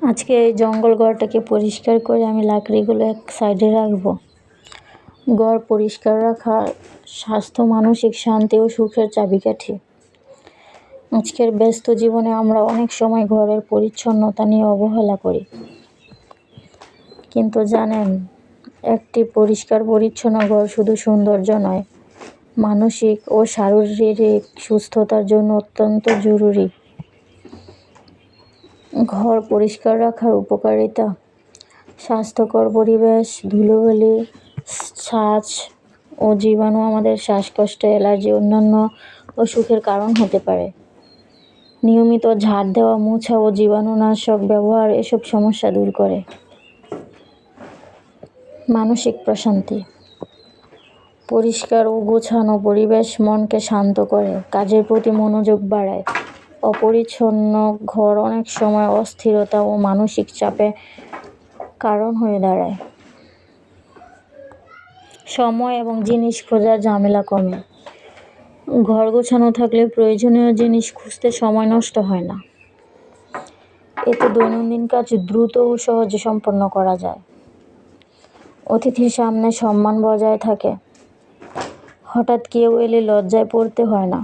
আজকে এই জঙ্গল ঘরটাকে পরিষ্কার করে আমি লাকড়িগুলো এক সাইডে রাখবো। ঘর পরিষ্কার রাখা স্বাস্থ্য, মানসিক শান্তি ও সুখের চাবিকাঠি। আজকের ব্যস্ত জীবনে আমরা অনেক সময় ঘরের পরিচ্ছন্নতা নিয়ে অবহেলা করি, কিন্তু জানেন, একটি পরিষ্কার পরিচ্ছন্ন ঘর শুধু সৌন্দর্য নয়, মানসিক ও শারীরিক সুস্থতার জন্য অত্যন্ত জরুরি। ঘর পরিষ্কার রাখার উপকারিতা: স্বাস্থ্যকর পরিবেশ, ধুলোবালি, ছাঁচ ও জীবাণু আমাদের শ্বাসকষ্ট, অ্যালার্জি, অন্যান্য অসুখের কারণ হতে পারে। নিয়মিত ঝাড় দেওয়া, মোছা ও জীবাণুনাশক ব্যবহার এসব সমস্যা দূর করে। মানসিক প্রশান্তি: পরিষ্কার ও গোছানো পরিবেশ মনকে শান্ত করে, কাজের প্রতি মনোযোগ বাড়ায়। অপরিচ্ছন্ন ঘর অনেক সময় অস্থিরতা ও মানসিক চাপের কারণ হয়ে দাঁড়ায়। সময় এবং জিনিস খোঁজার ঝামেলা কমে। ঘর গোছানো থাকলে প্রয়োজনীয় জিনিস খুঁজতে সময় নষ্ট হয় না। এতে দৈনন্দিন কাজ দ্রুত ও সহজে সম্পন্ন করা যায়। অতিথির সামনে সম্মান বজায় থাকে। হঠাৎ কেউ এলে লজ্জায় পড়তে হয় না,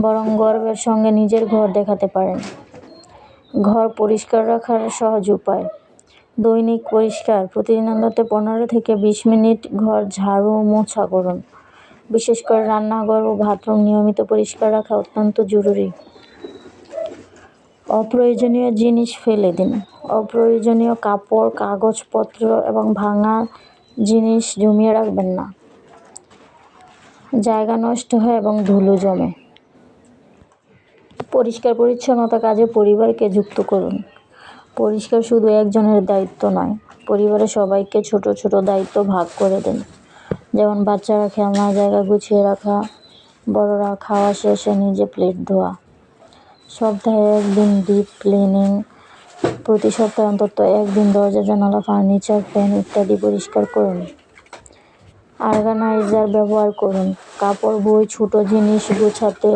বরং গর্বের সঙ্গে নিজের ঘর দেখাতে পারেন। ঘর পরিষ্কার রাখার সহজ উপায়: দৈনিক পরিষ্কার: প্রতিদিন অন্তত 15 থেকে 20 মিনিট ঘর ঝাড়ু ও মোছা করুন। বিশেষ করে রান্নাঘর ও বাথরুম নিয়মিত পরিষ্কার রাখা অত্যন্ত জরুরি। অপ্রয়োজনীয় জিনিস ফেলে দিন। অপ্রয়োজনীয় কাপড়, কাগজপত্র এবং ভাঙা জিনিস জমিয়ে রাখবেন না। জায়গা নষ্ট হয় এবং ধুলো জমে। পরিষ্কার পরিচ্ছন্নতা কাজে পরিবারকে যুক্ত করুন। পরিষ্কার শুধু একজনের দায়িত্ব নয়, পরিবারের সবাইকে ছোট ছোট দায়িত্ব ভাগ করে দিন। যেমন বাচ্চারা খেলনার জায়গা গুছিয়ে রাখা, বড়রা খাওয়া শেষে নিজে প্লেট ধোয়া। সপ্তাহে একদিন ডিপ ক্লিনিং: প্রতি সপ্তাহে অন্তত একদিন দরজা, জানালা, ফার্নিচার, ফ্যান ইত্যাদি পরিষ্কার করুন। অর্গানাইজার ব্যবহার করুন: কাপড়, বই, ছোট জিনিস গোছাতে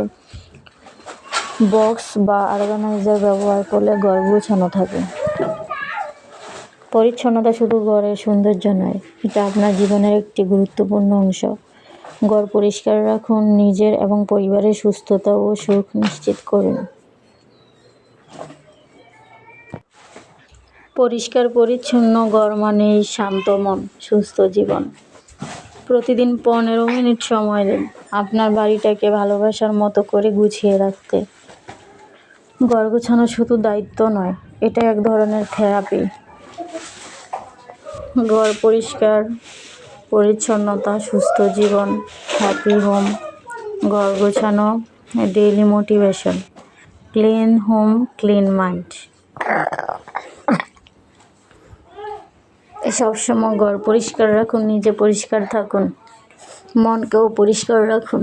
বক্স বা অর্গানাইজার ব্যবহার করলে ঘর গোছানো থাকে। পরিচ্ছন্নতা শুধু ঘরের সৌন্দর্য নয়, এটা আপনার জীবনের একটি গুরুত্বপূর্ণ অংশ। ঘর পরিষ্কার রাখুন, নিজের এবং পরিবারের সুস্থতা ও সুখ নিশ্চিত করুন। পরিষ্কার পরিচ্ছন্ন ঘর মানেই শান্ত মন, সুস্থ জীবন। প্রতিদিন 15 মিনিট সময় দিন আপনার বাড়িটাকে ভালোবাসার মতো করে গুছিয়ে রাখতে। ঘর গোছানো শুধু দায়িত্ব নয়, এটা এক ধরনের থেরাপি। ঘর পরিষ্কার পরিচ্ছন্নতা, সুস্থ জীবন, হ্যাপি হোম। ঘর গোছানো daily motivation: clean home, clean mind. সবসময় ঘর পরিষ্কার রাখুন, নিজে পরিষ্কার থাকুন, মনকেও পরিষ্কার রাখুন।